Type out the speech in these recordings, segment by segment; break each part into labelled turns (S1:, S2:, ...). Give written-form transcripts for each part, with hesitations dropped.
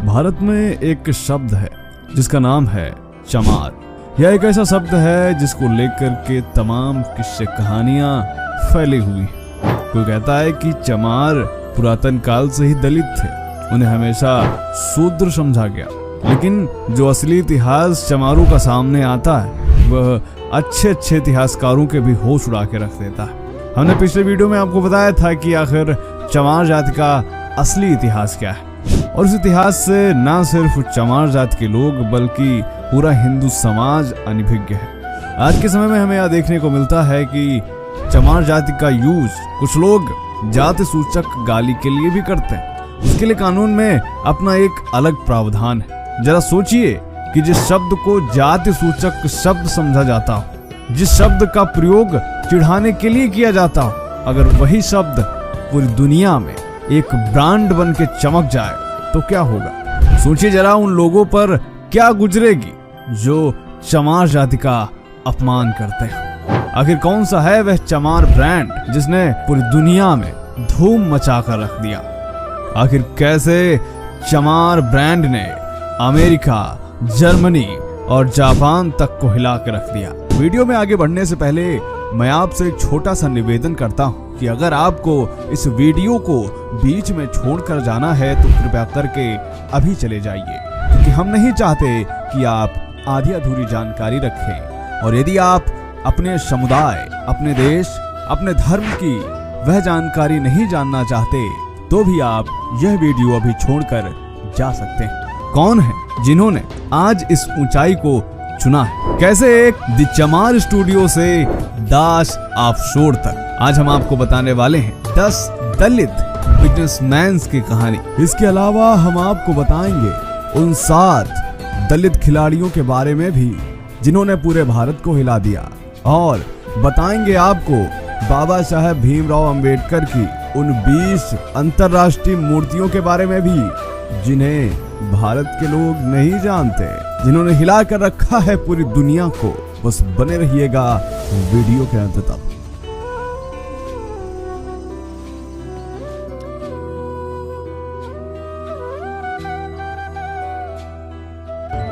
S1: भारत में एक शब्द है जिसका नाम है चमार। यह एक ऐसा शब्द है जिसको लेकर के तमाम किस्से कहानियां फैली हुई। कोई कहता है कि चमार पुरातन काल से ही दलित थे, उन्हें हमेशा शूद्र समझा गया। लेकिन जो असली इतिहास चमारों का सामने आता है वह अच्छे इतिहासकारों के भी होश उड़ा के रख देता है। हमने पिछले वीडियो में आपको बताया था कि आखिर चमार जाति का असली इतिहास क्या है, और इस इतिहास से न सिर्फ चमार जाति के लोग बल्कि पूरा हिंदू समाज अनभिज्ञ है। आज के समय में हमें यह देखने को मिलता है कि चमार जाति का यूज कुछ लोग जाति सूचक गाली के लिए भी करते हैं। उसके लिए कानून में अपना एक अलग प्रावधान है। जरा सोचिए कि जिस शब्द को जाति सूचक शब्द समझा जाता हो, जिस शब्द का प्रयोग चिढ़ाने के लिए किया जाता हो, अगर वही शब्द पूरी दुनिया में एक ब्रांड बन के चमक जाए तो क्या होगा। सोचिए जरा उन लोगों पर क्या गुजरेगी जो चमार जाति का अपमान करते हैं। आखिर कौन सा है वह चमार ब्रांड जिसने पूरी दुनिया में धूम मचा कर रख दिया। आखिर कैसे चमार ब्रांड ने अमेरिका, जर्मनी और जापान तक को हिला कर रख दिया। वीडियो में आगे बढ़ने से पहले मैं आपसे एक छोटा सा निवेदन करता हूं कि अगर आपको इस वीडियो को बीच में छोड़कर जाना है तो कृपया करके अभी चले जाइए, क्योंकि हम नहीं चाहते कि आप आधी अधूरी जानकारी रखें। और यदि आप अपने समुदाय, अपने देश, अपने धर्म की वह जानकारी नहीं जानना चाहते तो भी आप यह वीडियो अभी छोड़कर जा सकते हैं। कौन है जिन्होंने आज इस ऊंचाई को चुना है, कैसे एक द चमार स्टूडियो से दास ऑफशोर तक आज हम आपको बताने वाले हैं 10 दलित बिजनेसमैन की कहानी। इसके अलावा हम आपको बताएंगे उन 7 दलित खिलाड़ियों के बारे में भी जिन्होंने पूरे भारत को हिला दिया, और बताएंगे आपको बाबा साहेब भीमराव अंबेडकर की उन 20 अंतरराष्ट्रीय मूर्तियों के बारे में भी जिन्हें भारत के लोग नहीं जानते, जिन्होंने हिला कर रखा है पूरी दुनिया को। बस बने रहिएगा वीडियो के अंत तक।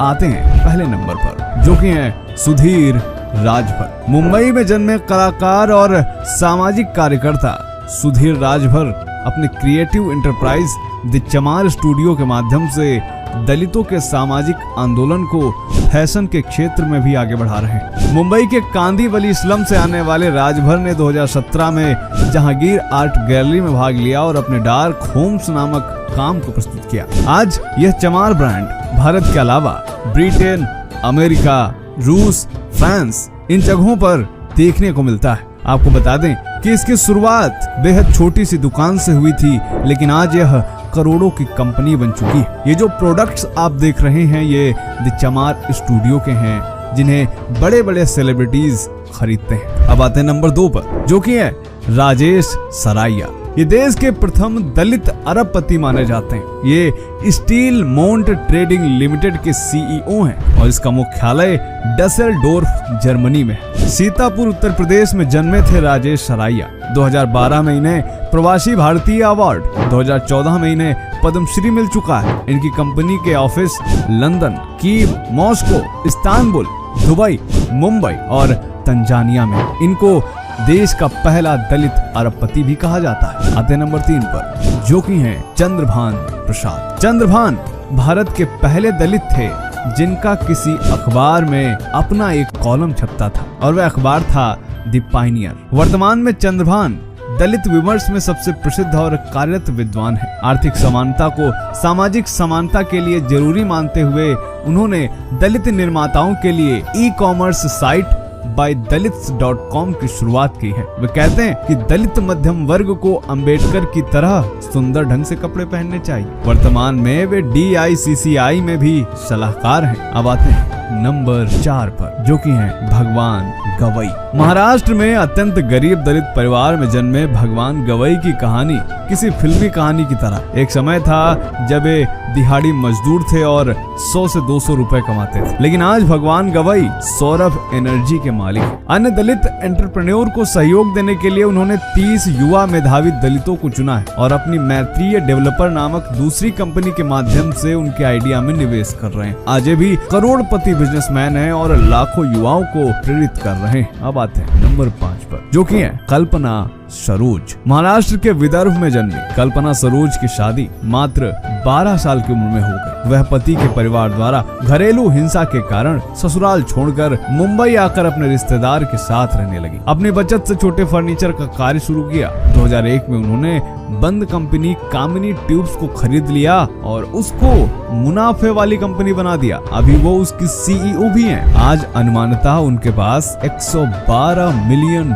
S1: आते हैं पहले नंबर पर, जो कि है सुधीर राजभर। मुंबई में जन्मे कलाकार और सामाजिक कार्यकर्ता सुधीर राजभर अपने क्रिएटिव एंटरप्राइज द चमार स्टूडियो के माध्यम से दलितों के सामाजिक आंदोलन को फैशन के क्षेत्र में भी आगे बढ़ा रहे हैं। मुंबई के कांदीवली स्लम से आने वाले राजभर ने 2017 में जहांगीर आर्ट गैलरी में भाग लिया और अपने डार्क होम्स नामक काम को प्रस्तुत किया। आज यह चमार ब्रांड भारत के अलावा ब्रिटेन, अमेरिका, रूस, फ्रांस इन जगहों पर देखने को मिलता है। आपको बता दें कि इसकी शुरुआत बेहद छोटी सी दुकान से हुई थी, लेकिन आज यह करोड़ों की कंपनी बन चुकी है। ये जो प्रोडक्ट्स आप देख रहे हैं ये द चमार स्टूडियो के हैं, जिन्हें बड़े बड़े सेलिब्रिटीज खरीदते हैं। अब आते हैं नंबर 2 पर, जो कि है राजेश सराइया। ये देश के प्रथम दलित अरबपति माने जाते हैं। ये स्टील मोंट ट्रेडिंग लिमिटेड के सीईओ हैं और इसका मुख्यालय डसेलडोर्फ जर्मनी में है। सीतापुर उत्तर प्रदेश में जन्मे थे राजेश सराइया। 2012 में इन्हें प्रवासी भारतीय अवार्ड, 2014 में इन्हें पद्मश्री मिल चुका है। इनकी कंपनी के office London, Kyiv, Moscow, Istanbul, Dubai, Mumbai और तंजानिया में। इनको देश का पहला दलित अरबपति भी कहा जाता है। आते नंबर 3 पर, जो कि हैं चंद्रभान प्रसाद। चंद्रभान भारत के पहले दलित थे जिनका किसी अखबार में अपना एक कॉलम छपता था, और वह अखबार था द पायनियर। वर्तमान में चंद्रभान दलित विमर्श में सबसे प्रसिद्ध और कार्यरत विद्वान है। आर्थिक समानता को सामाजिक समानता के लिए जरूरी मानते हुए उन्होंने दलित निर्माताओं के लिए ई-कॉमर्स साइट ByDalits.com की शुरुआत की है। वे कहते हैं कि दलित मध्यम वर्ग को अंबेडकर की तरह सुंदर ढंग से कपड़े पहनने चाहिए। वर्तमान में वे DICCI में भी सलाहकार हैं। अब आते हैं नंबर 4 पर, जो कि हैं भगवान गवई। महाराष्ट्र में अत्यंत गरीब दलित परिवार में जन्मे भगवान गवई की कहानी किसी फिल्मी कहानी की तरह। एक समय था जब वे दिहाड़ी मजदूर थे और 100 से 200 रुपए कमाते थे, लेकिन आज भगवान गवई सौरभ एनर्जी के मालिक हैं। अन्य दलित एंटरप्रेन्योर को सहयोग देने के लिए उन्होंने 30 युवा मेधावी दलितों को चुना है और अपनी मैत्रीय डेवलपर नामक दूसरी कंपनी के माध्यम से उनके आइडिया में निवेश कर रहे हैं। आज ये भी करोड़पति बिजनेसमैन हैं और लाखों युवाओं को प्रेरित कर रहे हैं। अब आते हैं नंबर 5 पर, जो कि है कल्पना सरोज। महाराष्ट्र के विदर्भ में जन्मी कल्पना सरोज की शादी मात्र 12 साल की उम्र में हो गई। वह पति के परिवार द्वारा घरेलू हिंसा के कारण ससुराल छोड़कर मुंबई आकर अपने रिश्तेदार के साथ रहने लगी। अपनी बचत से छोटे फर्नीचर का कार्य शुरू किया। 2001 में उन्होंने बंद कंपनी कामिनी ट्यूब्स को खरीद लिया और उसको मुनाफे वाली कंपनी बना दिया। अभी वो उसकी सीईओ भी हैं। आज अनुमानतः उनके पास $112 मिलियन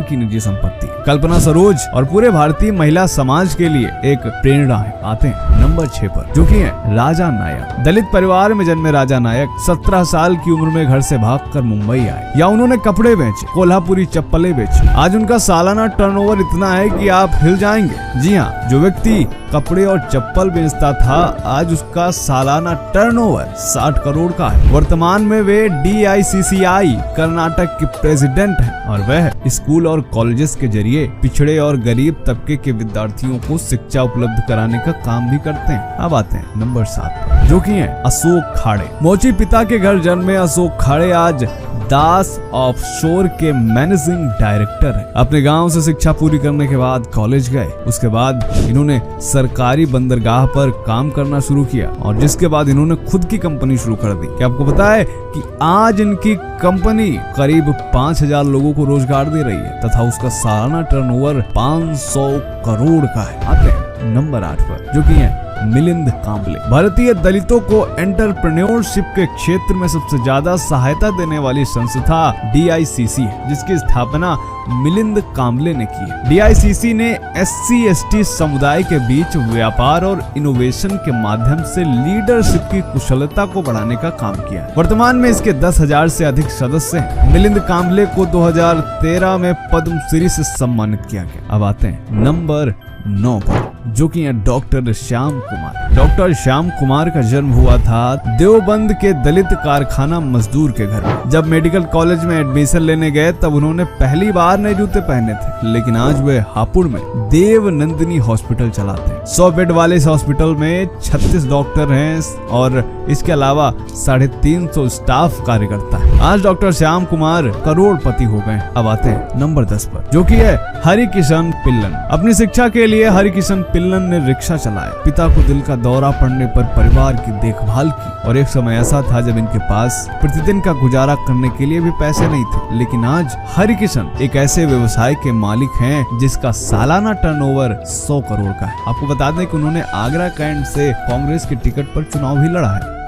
S1: की निजी संपत्ति। कल्पना सरोज और पूरे भारतीय महिला समाज के लिए एक प्रेरणा है। आते हैं नंबर 6 पर, जो कि है राजा नायक। दलित परिवार में जन्मे राजा नायक 17 साल की उम्र में घर से भागकर मुंबई आए। या उन्होंने कपड़े बेचे, कोल्हापुरी चप्पलें बेची। आज उनका सालाना टर्नओवर इतना है कि आप हिल जाएंगे। जी हाँ, जो व्यक्ति कपड़े और चप्पल बेचता था आज उसका सालाना टर्नओवर 60 करोड़ का है। वर्तमान में वे DICCI कर्नाटक के प्रेसिडेंट हैं और वह स्कूल और कॉलेजेस के जरिए पिछड़े और गरीब तबके के विद्यार्थियों को शिक्षा उपलब्ध कराने का काम भी करते हैं। अब आते हैं नंबर 7 पर, जो कि है अशोक खाड़े। मोची पिता के घर जन्मे अशोक खाड़े आज दास ऑफशोर के मैनेजिंग डायरेक्टर है। अपने गांव से शिक्षा पूरी करने के बाद कॉलेज गए। उसके बाद इन्होंने सरकारी बंदरगाह पर काम करना शुरू किया और जिसके बाद इन्होंने खुद की कंपनी शुरू कर दी। क्या आपको पता है कि आज इनकी कंपनी करीब 5000 लोगों को रोजगार दे रही है तथा उसका सालाना टर्नओवर 500 करोड़ का है। आते हैं नंबर 8 पर, जो कि है मिलिंद कांबले। भारतीय दलितों को एंटरप्रेन्योरशिप के क्षेत्र में सबसे ज्यादा सहायता देने वाली संस्था DICC है, जिसकी स्थापना मिलिंद कांबले ने की है। DICC ने SC/ST समुदाय के बीच व्यापार और इनोवेशन के माध्यम से लीडरशिप की कुशलता को बढ़ाने का काम किया है। वर्तमान में इसके 10,000 से अधिक सदस्य हैं। मिलिंद कांबले को 2013 में पद्मश्री से सम्मानित किया गया। अब आते हैं नंबर 9 पर, जो कि है डॉक्टर श्याम कुमार। डॉक्टर श्याम कुमार का जन्म हुआ था देवबंद के दलित कारखाना मजदूर के घर में। जब मेडिकल कॉलेज में एडमिशन लेने गए तब उन्होंने पहली बार नए जूते पहने थे, लेकिन आज वे हापुड़ में देव नंदिनी हॉस्पिटल चलाते हैं। 100 बेड वाले इस हॉस्पिटल में 36 डॉक्टर हैं और इसके अलावा 350 स्टाफ कार्य करता है। आज डॉक्टर श्याम कुमार करोड़पति हो गए। अब आते हैं नंबर 10 पर, जो कि है हरिकिशन पिल्लन। अपनी शिक्षा के लिए हरिकिशन पिल्लन ने रिक्शा चलाया। पिता को दिल का दौरा पड़ने पर परिवार की देखभाल की और एक समय ऐसा था जब इनके पास प्रतिदिन का गुजारा करने के लिए भी पैसे नहीं थे। लेकिन आज हरिकिशन एक ऐसे व्यवसाय के मालिक हैं जिसका सालाना टर्नओवर 100 करोड़ का है। आपको बता दें कि उन्होंने आगरा कैंट से कांग्रेस के टिकट पर चुनाव भी लड़ा है।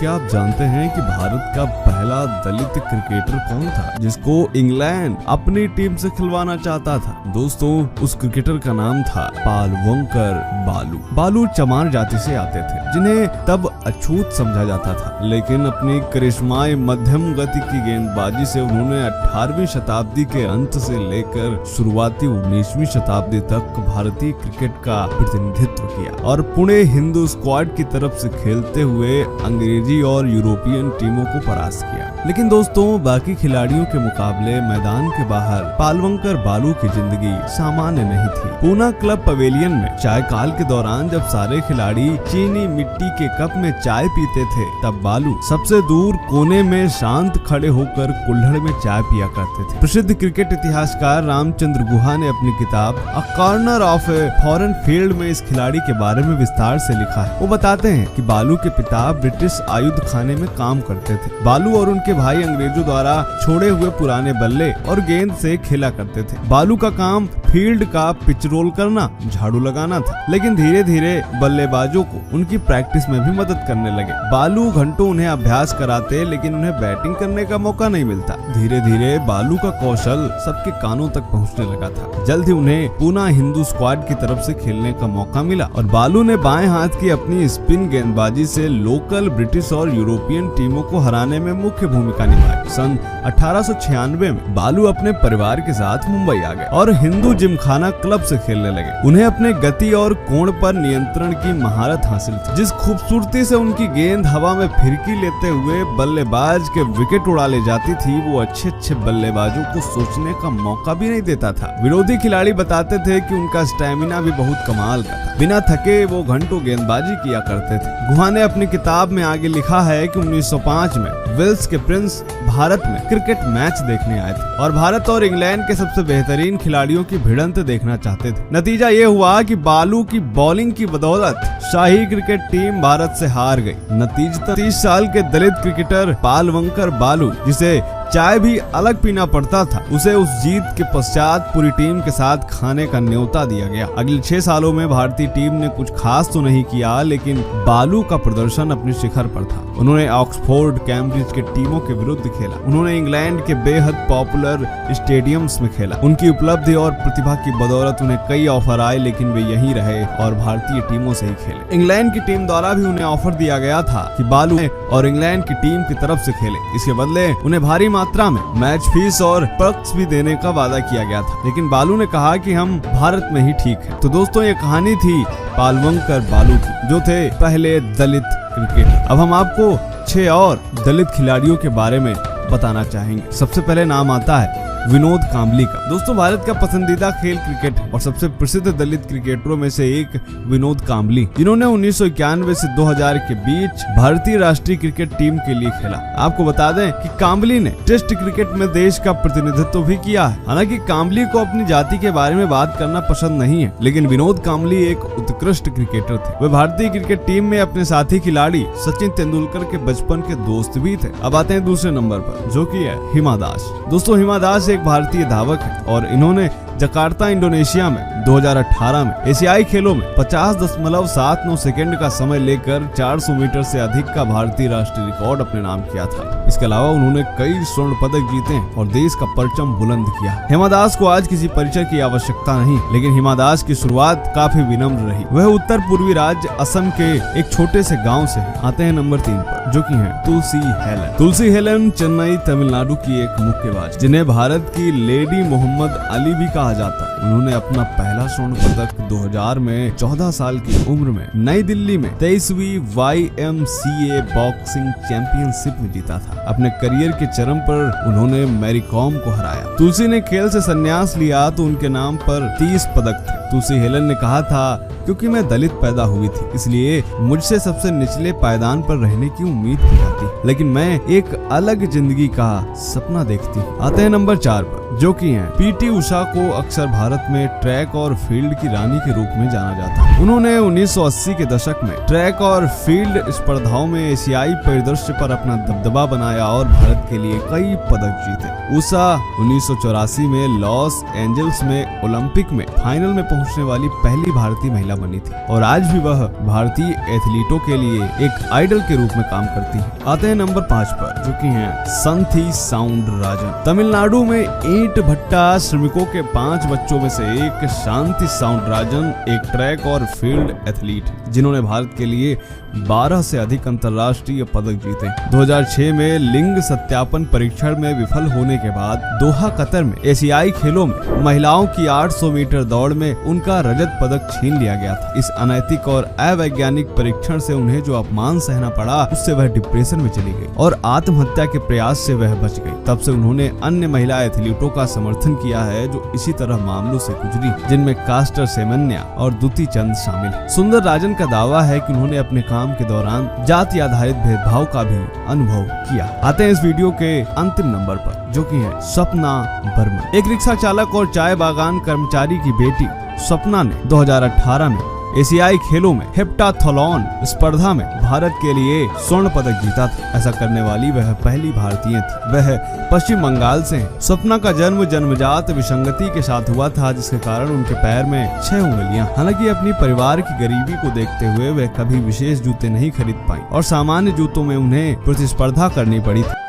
S1: क्या आप जानते हैं कि भारत का पहला दलित क्रिकेटर कौन था जिसको इंग्लैंड अपनी टीम से खिलवाना चाहता था? दोस्तों, उस क्रिकेटर का नाम था पालवंकर बालू। बालू चमार जाति से आते थे जिन्हें तब अछूत समझा जाता था, लेकिन अपनी करिश्माई मध्यम गति की गेंदबाजी से उन्होंने 18वीं शताब्दी के अंत से लेकर शुरुआती 19वीं शताब्दी तक भारतीय क्रिकेट का प्रतिनिधित्व किया और पुणे हिंदू स्क्वाड की तरफ से खेलते हुए अंग्रेजी और यूरोपियन टीमों को परास्त किया। लेकिन दोस्तों, बाकी खिलाड़ियों के मुकाबले मैदान के बाहर पालवंकर बालू की जिंदगी सामान्य नहीं थी। पूना क्लब पवेलियन में चाय काल के दौरान जब सारे खिलाड़ी चीनी मिट्टी के कप में चाय पीते थे, तब बालू सबसे दूर कोने में शांत खड़े होकर कुल्हड़ में चाय पिया करते थे। प्रसिद्ध क्रिकेट इतिहासकार रामचंद्र गुहा ने अपनी किताब a corner of a foreign field में इस खिलाड़ी के बारे में विस्तार से लिखा है। वो बताते हैं कि बालू के पिता ब्रिटिश आयुध खाने में काम करते थे। बालू और उनके भाई अंग्रेजों द्वारा छोड़े हुए पुराने बल्ले और गेंद से खेला करते थे। बालू का काम फील्ड का पिच रोल करना, झाड़ू लगाना था, लेकिन धीरे धीरे बल्लेबाजों को उनकी प्रैक्टिस में भी मदद करने लगे। बालू घंटों उन्हें अभ्यास कराते, लेकिन उन्हें बैटिंग करने का मौका नहीं मिलता। धीरे धीरे बालू का कौशल सबके कानों तक पहुंचने लगा था। जल्द ही उन्हें पुनः हिंदू स्क्वाड की तरफ से खेलने का मौका मिला और बालू ने बाएं हाथ की अपनी स्पिन गेंदबाजी से लोकल ब्रिटिश और यूरोपियन टीमों को हराने में मुख्य भूमिका निभाई। सन 1896 में बालू अपने परिवार के साथ मुंबई आ गए और हिंदू जिमखाना क्लब से खेलने लगे। उन्हें अपने गति और कोण पर नियंत्रण की महारत हासिल थी। जिस खूबसूरती से उनकी गेंद हवा में फिरकी लेते हुए बल्लेबाज के विकेट उड़ा ले जाती थी, वो अच्छे अच्छे बल्लेबाजों को सोचने का मौका भी नहीं देता था। विरोधी खिलाड़ी बताते थे कि उनका स्टैमिना भी बहुत कमाल का था। बिना थके वो घंटों गेंदबाजी किया करते थे। गुहा ने अपनी किताब में आगे लिखा है कि 1905 में वेल्स के प्रिंस भारत में क्रिकेट मैच देखने आए थे और भारत और इंग्लैंड के सबसे बेहतरीन खिलाड़ियों की भिड़ंत देखना चाहते थे। नतीजा ये हुआ कि बालू की बॉलिंग की बदौलत शाही क्रिकेट टीम भारत से हार गई। नतीजतन 30 साल के दलित क्रिकेटर पालवंकर बालू, जिसे चाय भी अलग पीना पड़ता था, उसे उस जीत के पश्चात पूरी टीम के साथ खाने का न्योता दिया गया। अगले 6 सालों में भारतीय टीम ने कुछ खास तो नहीं किया, लेकिन बालू का प्रदर्शन अपने शिखर पर था। उन्होंने ऑक्सफोर्ड, कैम्ब्रिज के टीमों के विरुद्ध खेला। उन्होंने इंग्लैंड के बेहद पॉपुलर स्टेडियम्स में खेला। उनकी उपलब्धि और प्रतिभा की बदौलत उन्हें कई ऑफर आए, लेकिन वे यहीं रहे और भारतीय टीमों से ही खेले। इंग्लैंड की टीम द्वारा भी उन्हें ऑफर दिया गया था कि बालू और इंग्लैंड की टीम की तरफ से खेले। इसके बदले उन्हें भारी मात्रा में मैच फीस और पर्क्स भी देने का वादा किया गया था, लेकिन बालू ने कहा कि हम भारत में ही ठीक है। तो दोस्तों, ये कहानी थी पालवंकर बालू की, जो थे पहले दलित क्रिकेटर। अब हम आपको 6 और दलित खिलाड़ियों के बारे में बताना चाहेंगे। सबसे पहले नाम आता है विनोद कांबली का। दोस्तों, भारत का पसंदीदा खेल क्रिकेट है और सबसे प्रसिद्ध दलित क्रिकेटरों में से एक विनोद कांबली, जिन्होंने 1991 से 2000 के बीच भारतीय राष्ट्रीय क्रिकेट टीम के लिए खेला। आपको बता दें कि कांबली ने टेस्ट क्रिकेट में देश का प्रतिनिधित्व भी किया है। हालांकि कांबली को अपनी जाति के बारे में बात करना पसंद नहीं है, लेकिन विनोद कांबली एक उत्कृष्ट क्रिकेटर थे। वे भारतीय क्रिकेट टीम में अपने साथी खिलाड़ी सचिन तेंदुलकर के बचपन के दोस्त भी थे। अब आते हैं दूसरे नंबर पर, जो की है हिमा दास। दोस्तों, हिमा दास एक भारतीय धावक है और इन्होंने जकार्ता, इंडोनेशिया में 2018 में एशियाई खेलों में 50.79 सेकंड का समय लेकर 400 मीटर से अधिक का भारतीय राष्ट्रीय रिकॉर्ड अपने नाम किया था। इसके अलावा उन्होंने कई स्वर्ण पदक जीते और देश का परचम बुलंद किया। हिमा दास को आज किसी परिचय की आवश्यकता नहीं, लेकिन हिमा दास की शुरुआत काफी विनम्र रही। वह उत्तर पूर्वी राज्य असम के एक छोटे से गाँव से है। आते हैं नंबर 3 पर, जो की है तुलसी हेलन। तुलसी हेलन चेन्नई, तमिलनाडु की एक मुक्केबाज, जिन्हें भारत की लेडी मोहम्मद अली भी कहा जाता है। उन्होंने अपना पहला स्वर्ण पदक 2000 में 14 साल की उम्र में नई दिल्ली में 23वीं YMCA बॉक्सिंग चैंपियनशिप में जीता था। अपने करियर के चरम पर उन्होंने मैरी कॉम को हराया। तुलसी ने खेल से संन्यास लिया तो उनके नाम पर 30 पदक थे। तुलसी हेलन ने कहा था, क्योंकि मैं दलित पैदा हुई थी, इसलिए मुझसे सबसे निचले पायदान पर रहने की उम्मीद की जाती, लेकिन मैं एक अलग जिंदगी का सपना देखती। आते हैं नंबर 4 पर, जो कि हैं पीटी उषा, को अक्सर भारत में ट्रैक और फील्ड की रानी के रूप में जाना जाता है। उन्होंने 1980 के दशक में ट्रैक और फील्ड स्पर्धाओं में एशियाई परिदृश्य पर अपना दबदबा बनाया और भारत के लिए कई पदक जीते। उषा 1984 में लॉस एंजल्स में ओलंपिक में फाइनल में पहुंचने वाली पहली भारतीय महिला बनी थी और आज भी वह भारतीय एथलीटों के लिए एक आइडल के रूप में काम करती है। आते हैं नंबर 5 पर, जो कि हैं संथी साउंडराजन। तमिलनाडु में ईंट भट्टा श्रमिकों के 5 बच्चों में से एक शांति साउंडराजन एक ट्रैक और फील्ड एथलीट, जिन्होंने भारत के लिए 12 से अधिक अंतर्राष्ट्रीय पदक जीते। 2006 में लिंग सत्यापन परीक्षण में विफल होने के बाद दोहा कतर में एशियाई खेलों में महिलाओं की 800 मीटर दौड़ में उनका रजत पदक छीन लिया गया था। इस अनैतिक और अवैज्ञानिक परीक्षण से उन्हें जो अपमान सहना पड़ा, उससे वह डिप्रेशन में चली गई और आत्महत्या के प्रयास से वह बच गई। तब से उन्होंने अन्य महिला एथलीटों का समर्थन किया है जो इसी तरह मामलों से गुजरी, जिनमें कास्टर सेमन्या और दुती चंद शामिल है। सुंदर राजन का दावा है कि उन्होंने अपने काम के दौरान जाति आधारित भेदभाव का भी अनुभव किया। आते हैं इस वीडियो के अंतिम नंबर पर, जो कि है स्वप्ना बर्मन। एक रिक्शा चालक और चाय बागान कर्मचारी की बेटी स्वप्ना ने 2018 में एशियाई खेलों में हेप्टाथलॉन स्पर्धा में भारत के लिए स्वर्ण पदक जीता था। ऐसा करने वाली वह पहली भारतीय थी। वह पश्चिम बंगाल से हैं। स्वप्ना का जन्म जन्मजात विसंगति के साथ हुआ था, जिसके कारण उनके पैर में 6 उंगलियां। हालांकि अपनी परिवार की गरीबी को देखते हुए वह कभी विशेष जूते नहीं खरीद पाई और सामान्य जूतों में उन्हें प्रतिस्पर्धा करनी पड़ी थी।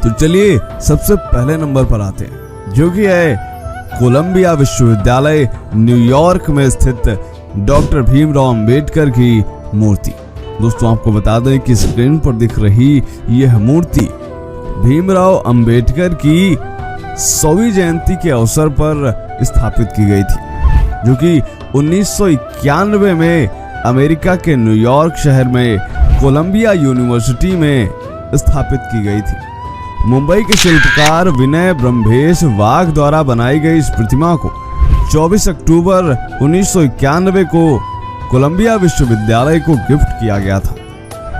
S1: तो चलिए सबसे पहले नंबर पर आते हैं, जो कि है कोलंबिया विश्वविद्यालय न्यूयॉर्क में स्थित डॉक्टर भीमराव अंबेडकर की मूर्ति। दोस्तों आपको बता दें कि स्क्रीन पर दिख रही यह मूर्ति भीमराव अंबेडकर की 100वीं जयंती के अवसर पर स्थापित की गई थी, जो कि 1991 में अमेरिका के न्यूयॉर्क शहर में कोलंबिया यूनिवर्सिटी में स्थापित की गई थी। मुंबई के शिल्पकार विनय ब्रह्मेश वाघ द्वारा बनाई गई इस प्रतिमा को 24 अक्टूबर 1991 को कोलंबिया विश्वविद्यालय को गिफ्ट किया गया था।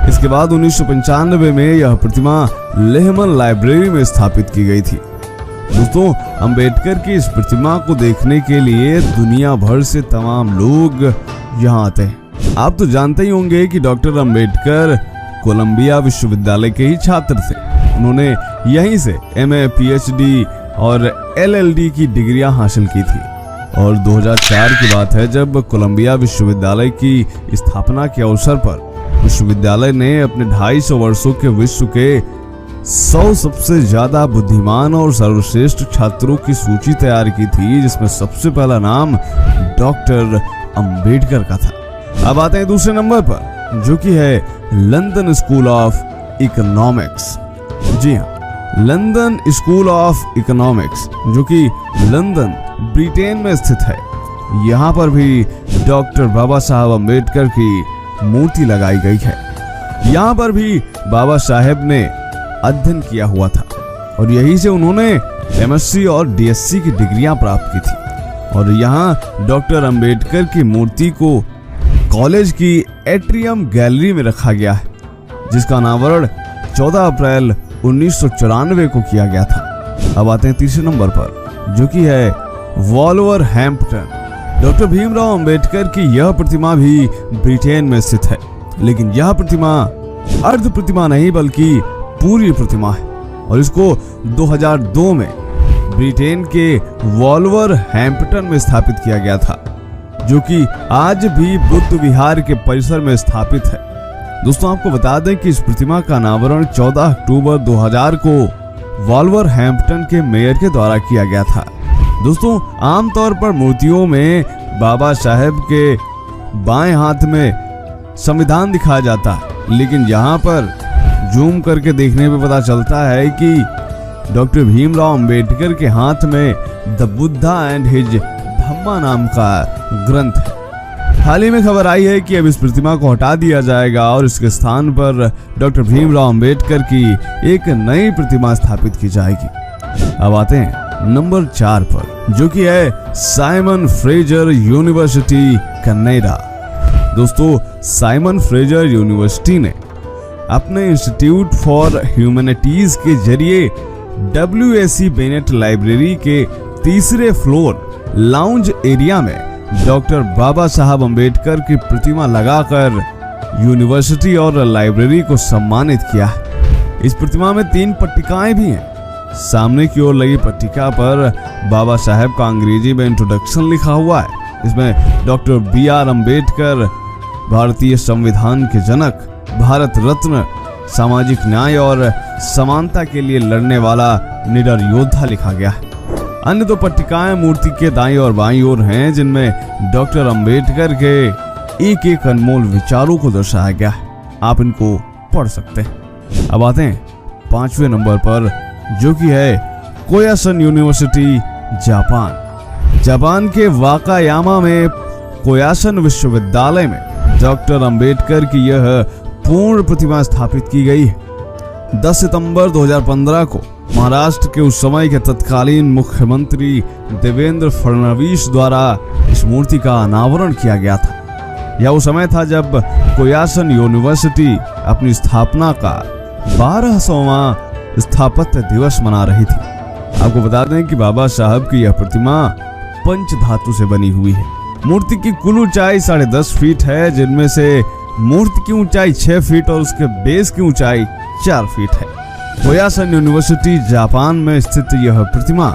S1: इसके बाद 1995 में यह प्रतिमा लेहमन लाइब्रेरी में स्थापित की गई थी। दोस्तों अंबेडकर की इस प्रतिमा को देखने के लिए दुनिया भर से तमाम लोग यहाँ आते हैं। आप तो जानते ही होंगे कि डॉक्टर अंबेडकर कोलंबिया विश्वविद्यालय के ही छात्र थे। उन्होंने यहीं से MA, PhD और LLD की डिग्रियां हासिल की थी और 2004 की बात है जब कोलंबिया विश्वविद्यालय की स्थापना के अवसर पर विश्वविद्यालय ने अपने 250 वर्षों के विश्व के 100 सबसे ज्यादा बुद्धिमान और सर्वश्रेष्ठ छात्रों की सूची तैयार की थी, जिसमें सबसे पहला नाम डॉक्टर अंबेडकर का था। अब आते हैं दूसरे नंबर पर, जो कि है लंदन स्कूल ऑफ इकोनॉमिक्स। जी हाँ, लंदन स्कूल ऑफ इकोनॉमिक्स, जो कि लंदन ब्रिटेन में स्थित है। यहाँ पर भी डॉक्टर बाबा साहब अंबेडकर की मूर्ति लगाई गई है। यहाँ पर भी बाबा साहब ने अध्ययन किया हुआ था और यहीं से उन्होंने MSc और DSc की डिग्रियां प्राप्त की थी। और यहाँ डॉक्टर अंबेडकर की मूर्ति को कॉलेज की एट्रियम गैलरी में रखा गया है, जिसका अनावरण 14 अप्रैल 1994 को किया गया था। अब आते हैं तीसरे नंबर पर, जो कि है वॉल्वरहैम्पटन। डॉक्टर भीमराव अंबेडकर की यह प्रतिमा भी ब्रिटेन में स्थित है, लेकिन यह प्रतिमा अर्ध प्रतिमा नहीं बल्कि पूरी प्रतिमा है और इसको 2002 में ब्रिटेन के वॉल्वरहैम्पटन में स्थापित किया गया था, जो कि आज भी बुद्ध विहार के परिसर में स्थापित है। दोस्तों आपको बता दें कि इस प्रतिमा का अनावरण 14 अक्टूबर 2000 को वॉल्वरहैम्पटन के मेयर के द्वारा किया गया था। दोस्तों आमतौर पर मूर्तियों में बाबा साहेब के बाएं हाथ में संविधान दिखाया जाता है, लेकिन यहाँ पर जूम करके देखने पे पता चलता है कि डॉक्टर भीमराव अंबेडकर के हाथ में द बुद्धा एंड हिज धम्मा नाम का ग्रंथ है। हाल ही में खबर आई है कि अब इस प्रतिमा को हटा दिया जाएगा और इसके स्थान पर डॉक्टर भीमराव अंबेडकर की एक नई प्रतिमा स्थापित की जाएगी। अब आते हैं नंबर 4 पर, जो कि है साइमन फ्रेजर यूनिवर्सिटी कनाडा। दोस्तों साइमन फ्रेजर यूनिवर्सिटी ने अपने इंस्टीट्यूट फॉर ह्यूमैनिटीज के जरिए WAC बेनेट लाइब्रेरी के तीसरे फ्लोर लाउंज एरिया में डॉक्टर बाबा साहब अंबेडकर की प्रतिमा लगाकर यूनिवर्सिटी और लाइब्रेरी को सम्मानित किया है। इस प्रतिमा में 3 पट्टिकाएं भी हैं। सामने की ओर लगी पट्टिका पर बाबा साहब का अंग्रेजी में इंट्रोडक्शन लिखा हुआ है। इसमें डॉक्टर BR अंबेडकर, भारतीय संविधान के जनक, भारत रत्न, सामाजिक न्याय और समानता के लिए लड़ने वाला निडर योद्धा लिखा गया है। अन्य 2 पट्टिकाएं मूर्ति के दाईं और बाईं ओर हैं, जिनमें डॉक्टर अंबेडकर के एक अनमोल विचारों को दर्शाया गया है। आप इनको पढ़ सकते हैं। अब आते हैं 5वें नंबर पर, जो कि है कोयासन यूनिवर्सिटी जापान। जापान के वाकायामा में कोयासन विश्वविद्यालय में डॉक्टर अंबेडकर की यह पूर्ण प्रतिमा स्थापित की गई है। 10 सितंबर 2015 को महाराष्ट्र के उस समय के तत्कालीन मुख्यमंत्री देवेंद्र फडणवीस द्वारा इस मूर्ति का अनावरण किया गया था। यह वो समय था जब कोयासन यूनिवर्सिटी अपनी स्थापना का 12वां स्थापत्य दिवस मना रही थी। आपको बता दें कि बाबा साहब की यह प्रतिमा पंच धातु से बनी हुई है। मूर्ति की कुल ऊंचाई 10.5 फीट है, जिनमें से मूर्ति की ऊंचाई 6 फीट और उसके बेस की ऊंचाई 4 फीट है। होयासन यूनिवर्सिटी जापान में स्थित यह प्रतिमा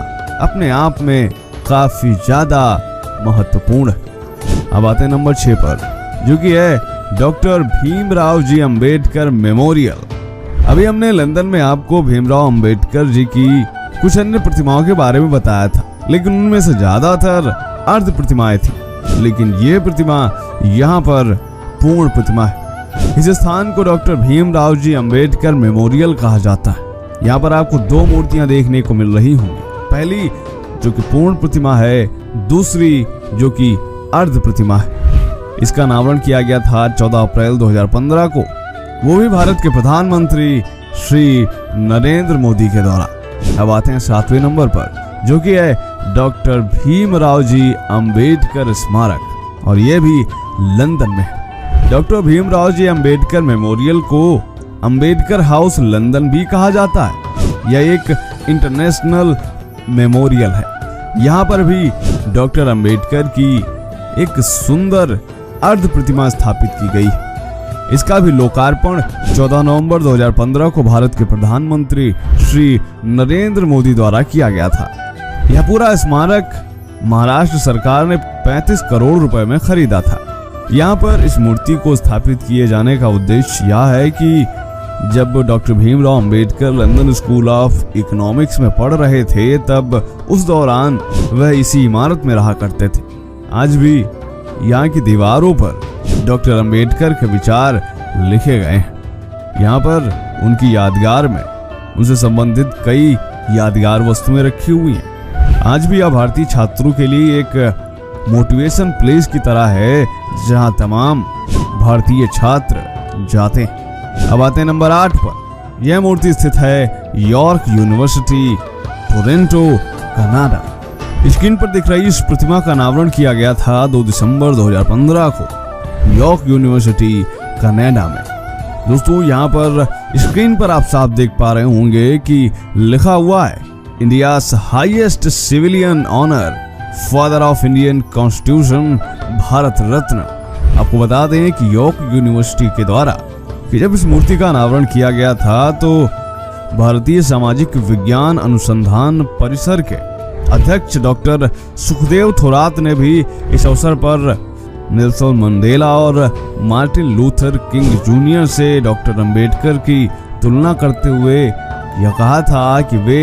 S1: अपने आप में काफी ज्यादा महत्वपूर्ण है। अब आते हैं नंबर 6 पर, जो कि है डॉक्टर भीमराव जी अंबेडकर मेमोरियल। अभी हमने लंदन में आपको भीमराव अंबेडकर जी की कुछ अन्य प्रतिमाओं के बारे में बताया था, लेकिन उनमें से ज्यादातर अर्ध प्रतिमाएं थी, लेकिन ये प्रतिमा यहाँ पर पूर्ण प्रतिमा है। इस स्थान को डॉक्टर भीमराव जी अंबेडकर मेमोरियल कहा जाता है। यहाँ पर आपको 2 मूर्तियां देखने को मिल रही होंगी, पहली जो कि पूर्ण प्रतिमा है, दूसरी जो कि अर्ध प्रतिमा है। इसका अनावरण किया गया था 14 अप्रैल 2015 को, वो भी भारत के प्रधानमंत्री श्री नरेंद्र मोदी के द्वारा। अब आते हैं 7वें नंबर पर, जो कि है डॉक्टर भीमराव जी अंबेडकर स्मारक, और ये भी लंदन में है। डॉक्टर भीमराव जी अंबेडकर मेमोरियल को अंबेडकर हाउस लंदन भी कहा जाता है। यह एक इंटरनेशनल मेमोरियल है। यहाँ पर भी डॉक्टर अंबेडकर की एक सुंदर अर्ध प्रतिमा स्थापित की गई है। इसका भी लोकार्पण 14 नवंबर 2015 को भारत के प्रधानमंत्री श्री नरेंद्र मोदी द्वारा किया गया था। यह पूरा स्मारक महाराष्ट्र सरकार ने 35 करोड़ रुपए में खरीदा था। यहाँ पर इस मूर्ति को स्थापित किए जाने का उद्देश्य यह है कि जब doctor Bhimrao Ambedkar London school of economics में पढ़ रहे थे, तब उस दौरान वह इसी इमारत में रहा करते थे। आज भी यहाँ की दीवारों पर डॉक्टर अंबेडकर के विचार लिखे गए हैं। यहाँ पर उनकी यादगार में उनसे संबंधित कई यादगार वस्तुएं रखी हुई हैं। आज भी यह भारतीय छात्रों के लिए एक मोटिवेशन प्लेस की तरह है, जहाँ तमाम भारतीय छात्र जाते हैं। अब आते हैं नंबर 8 पर। यह मूर्ति स्थित है York university, Toronto, Canada. Screen पर दिख रही इस प्रतिमा का अनावरण किया गया था 2 दिसंबर 2015 को यॉर्क यूनिवर्सिटी, कनाडा में। दोस्तों, यहाँ पर स्क्रीन पर आप साफ देख पा रहे होंगे कि लिखा हुआ है India's highest civilian honour, father of Indian constitution, Bharat Ratna. आपको बता दें कि यॉर्क यूनिवर्सिटी के द्वारा कि जब इस मूर्ति का अनावरण किया गया था, तो भारतीय सामाजिक विज्ञान अनुसंधान परिसर के अध्यक्ष डॉक्टर सुखदेव थोरात ने भी इस अवसर पर नेल्सन मंडेला और मार्टिन लूथर किंग जूनियर से डॉक्टर अंबेडकर की तुलना करते हुए यह कहा था कि वे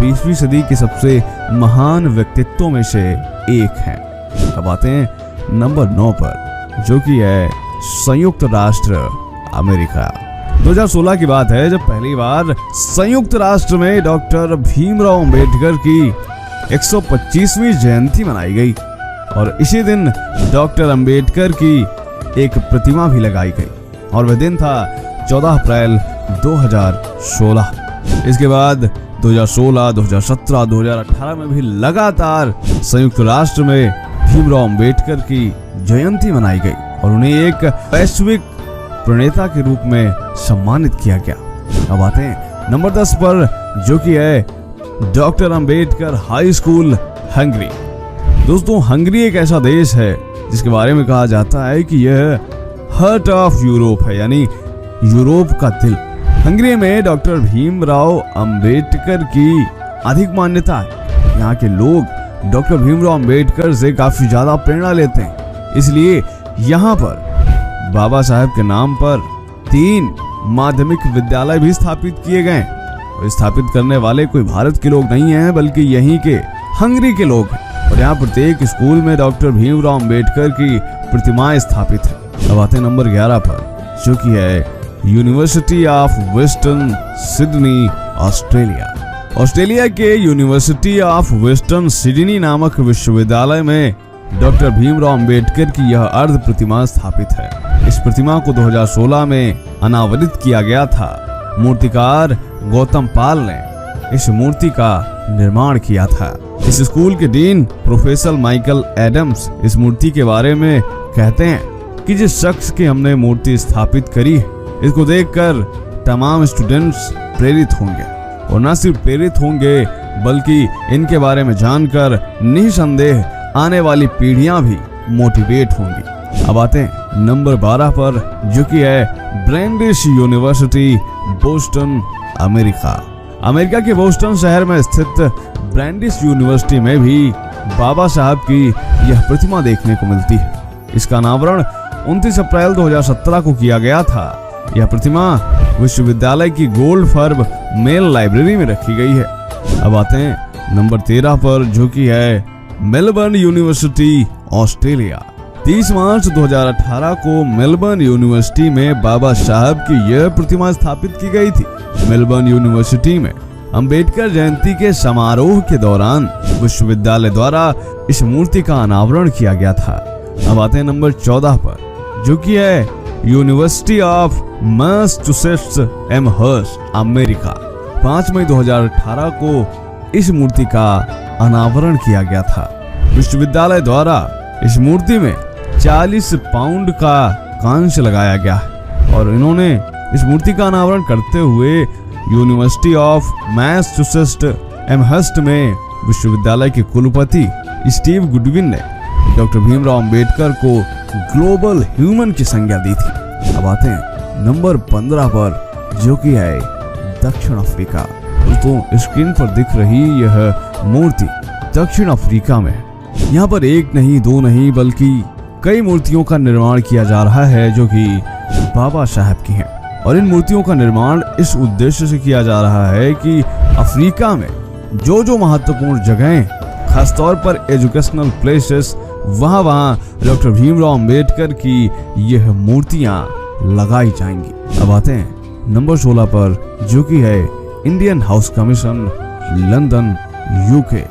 S1: 20वीं सदी के सबसे महान व्यक्तित्वों में से एक हैं। अब आते हैं नंबर 9 पर, जो कि है संयुक्त राष्ट्र अमेरिका। 2016 की बात है जब पहली बार संयुक्त राष्ट्र में डॉक्टर भीमराव अंबेडकर की 125वीं जयंती मनाई गई, और इसी दिन डॉक्टर अंबेडकर की एक प्रतिमा भी लगाई गई, और वह दिन था 14 अप्रैल 2016। इसके बाद 2016, 2017, 2018 में भी लगातार संयुक्त राष्ट्र में भीमराव अंबेडकर की जयंती मनाई गई और उन्हें एक वैश्विक प्रणेता के रूप में सम्मानित किया गया। अब आते हैं नंबर 10 पर, जो कि है doctor Ambedkar high school, Hungary. दोस्तों, हंगरी एक ऐसा देश है जिसके बारे में कहा जाता है कि यह हार्ट ऑफ यूरोप है, यानी यूरोप का दिल। हंगरी में डॉक्टर भीमराव अंबेडकर की अधिक मान्यता है। यहाँ के लोग डॉक्टर भीमराव अंबेडकर से काफी ज्यादा प्रेरणा लेते हैं, इसलिए यहाँ पर बाबा साहब के नाम पर 3 माध्यमिक विद्यालय भी स्थापित किए गए, और स्थापित करने वाले कोई भारत के लोग नहीं हैं, बल्कि यहीं के हंगरी के लोग हैं। और यहाँ प्रत्येक स्कूल में डॉक्टर भीमराव अंबेडकर की प्रतिमाएं स्थापित है। अब आते हैं नंबर 11 पर, जो कि है university of western Sydney, Australia. Australia के यूनिवर्सिटी ऑफ वेस्टर्न सिडनी नामक विश्वविद्यालय में डॉक्टर भीमराव अंबेडकर की यह अर्ध प्रतिमा स्थापित है। इस प्रतिमा को 2016 में अनावरित किया गया था। मूर्तिकार गौतम पाल ने इस मूर्ति का निर्माण किया था। इस स्कूल के डीन प्रोफेसर माइकल एडम्स इस मूर्ति के बारे में कहते हैं कि जिस शख्स की हमने मूर्ति स्थापित करी है, इसको देखकर तमाम स्टूडेंट्स प्रेरित होंगे। और न सिर्फ प्रेरित होंगे बल्कि इनके बारे में जानकर निसंदेह आने वाली पीढ़ियां भी मोटिवेट होंगी। अब आते हैं नंबर 12 पर, जो कि है ब्रैंडिश यूनिवर्सिटी, बोस्टन, अमेरिका। अमेरिका के बोस्टन शहर में स्थित ब्रैंडिश यूनिवर्सिटी में भी बाबा साहब की यह प्रतिमा देखने को मिलती है। इसका अनावरण 29 अप्रैल 2017 को किया गया था। यह प्रतिमा विश्वविद्यालय की गोल्ड फर्ब मेल लाइब्रेरी में रखी गई है। अब आते हैं नंबर 13 पर, जो कि है मेलबर्न यूनिवर्सिटी, ऑस्ट्रेलिया। 30 मार्च 2018 को मेलबर्न यूनिवर्सिटी में बाबा साहब की यह प्रतिमा स्थापित की गई थी। मेलबर्न यूनिवर्सिटी में अंबेडकर जयंती के समारोह के दौरान विश्वविद्यालय द्वारा इस मूर्ति का अनावरण किया गया था। अब आते हैं नंबर 14 पर, जो कि है university of Massachusetts Amherst, America. 5 मई 2018 को इस मूर्ति का अनावरण किया गया था। विश्वविद्यालय द्वारा इस मूर्ति में 40 पाउंड का कांच लगाया गया है और इन्होंने इस मूर्ति का अनावरण करते हुए यूनिवर्सिटी ऑफ मैसाचुसेट्स एमहर्स्ट में विश्वविद्यालय के कुलपति स्टीव गुडविन ने डॉक्टर भीमराव अंबेडकर को ग्लोबल ह्यूमन की संज्ञा दी थी। अब आते हैं नंबर 15 पर, जो कि है दक्षिण अफ्रीका। दोस्तों स्क्रीन पर दिख रही यह मूर्ति दक्षिण अफ्रीका में है। यहाँ पर एक नहीं, दो नहीं, बल्कि कई मूर्तियों का निर्माण किया जा रहा है जो कि बाबा साहब की हैं। और इन मूर्तियों का निर्माण इस उद्देश्य से किया जा रहा है कि अफ्रीका में जो महत्वपूर्ण जगहें, खासतौर पर एजुकेशनल प्लेसेस, वहाँ डॉक्टर भीमराव अंबेडकर की यह मूर्तियां लगाई जाएंगी। अब आते हैं नंबर 16 पर, जो कि है Indian house commission, London, UK.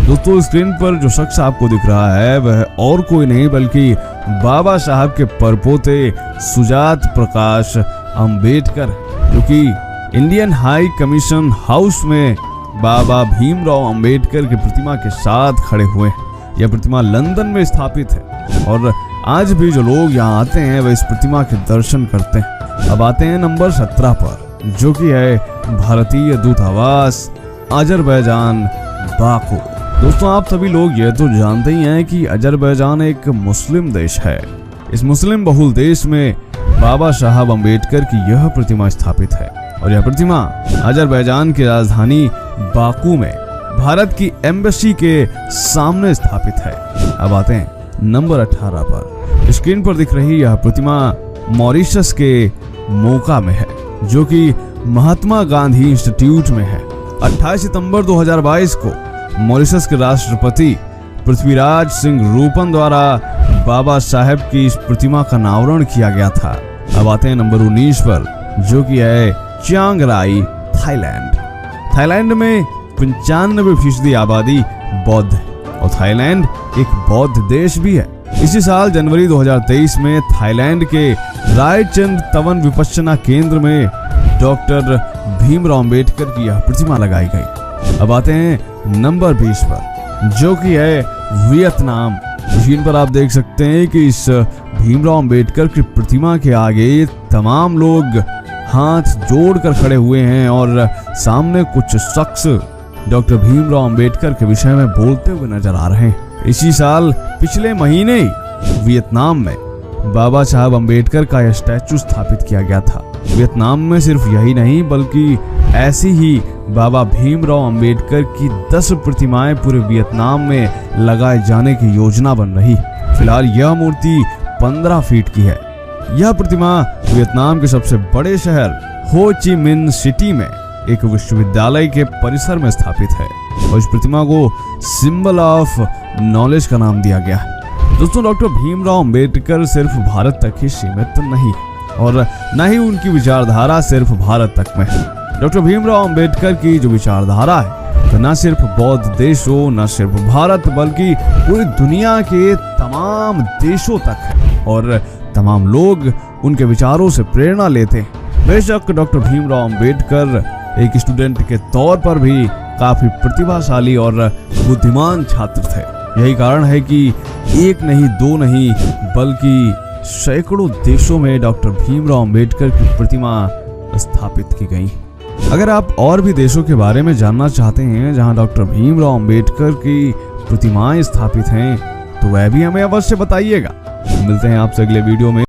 S1: दोस्तों स्क्रीन पर जो शख्स आपको दिख रहा है वह और कोई नहीं बल्कि बाबा साहब के परपोते सुजात प्रकाश अंबेडकर, जो कि इंडियन हाई कमीशन हाउस में बाबा भीमराव अंबेडकर की प्रतिमा के साथ खड़े हुए हैं। यह प्रतिमा लंदन में स्थापित है और आज भी जो लोग यहाँ आते हैं वह इस प्रतिमा के दर्शन करते हैं। अब आते हैं नंबर 17 पर, जो कि है भारतीय दूतावास, अजरबैजान, बाकू। दोस्तों आप सभी लोग यह तो जानते ही हैं कि अजरबैजान एक मुस्लिम देश है। इस मुस्लिम बहुल देश में बाबा साहब अंबेडकर की यह प्रतिमा स्थापित है और यह प्रतिमा अजरबैजान की राजधानी बाकू में भारत की एम्बेसी के सामने स्थापित है। अब आते हैं नंबर 18 पर। स्क्रीन पर दिख रही यह प्रतिमा मॉरिशस के मोका में है, जो कि महात्मा गांधी इंस्टीट्यूट में है। 28 सितंबर 2022 को मॉरिशस के राष्ट्रपति पृथ्वीराज सिंह रूपन द्वारा बाबा साहब की इस प्रतिमा का अनावरण किया गया था। अब आते हैं नंबर 19 पर, जो कि है चियांग राई, थाईलैंड। थाईलैंड में 95% आबादी बौद्ध है और थाईलैंड एक बौद्ध देश भी है। इसी साल जनवरी 2023 में थाईलैंड के रायचंद तवन विपश्यना केंद्र में डॉक्टर भीमराव अंबेडकर की यह प्रतिमा लगाई गई। अब आते हैं नंबर 20 पर, जो कि है वियतनाम। मशीन पर आप देख सकते हैं कि इस भीमराव अंबेडकर की प्रतिमा के आगे तमाम लोग हाथ जोड़कर खड़े हुए हैं और सामने कुछ शख्स डॉक्टर भीमराव अंबेडकर के विषय में बोलते हुए नजर आ रहे हैं। इसी साल पिछले महीने ही वियतनाम में बाबा साहब अंबेडकर का यह स्टैचू स्थापित किया गया था। वियतनाम में सिर्फ यही नहीं बल्कि ऐसी ही बाबा भीमराव अंबेडकर की 10 प्रतिमाएं पूरे वियतनाम में लगाए जाने की योजना बन रही। फिलहाल यह मूर्ति 15 फीट की है। यह प्रतिमा वियतनाम के सबसे बड़े शहर हो ची मिन सिटी में एक विश्वविद्यालय के परिसर में स्थापित है और इस प्रतिमा को सिंबल ऑफ नॉलेज का नाम दिया गया है। दोस्तों डॉक्टर भीमराव अंबेडकर सिर्फ भारत तक ही सीमित नहीं और न ही उनकी विचारधारा सिर्फ भारत तक में है। डॉक्टर भीमराव अंबेडकर की जो विचारधारा है तो न सिर्फ बौद्ध देशों, न सिर्फ भारत बल्कि पूरी दुनिया के तमाम देशों तक है और तमाम लोग उनके विचारों से प्रेरणा लेते हैं। बेशक डॉक्टर भीमराव अंबेडकर एक स्टूडेंट के तौर पर भी काफी प्रतिभाशाली और बुद्धिमान छात्र थे। यही कारण है कि एक नहीं, दो नहीं बल्कि सैकड़ों देशों में डॉक्टर भीमराव अंबेडकर की प्रतिमा स्थापित की गई। अगर आप और भी देशों के बारे में जानना चाहते हैं जहां डॉक्टर भीमराव अंबेडकर की प्रतिमाएं स्थापित हैं तो वह भी हमें अवश्य बताइएगा। मिलते हैं आपसे अगले वीडियो में।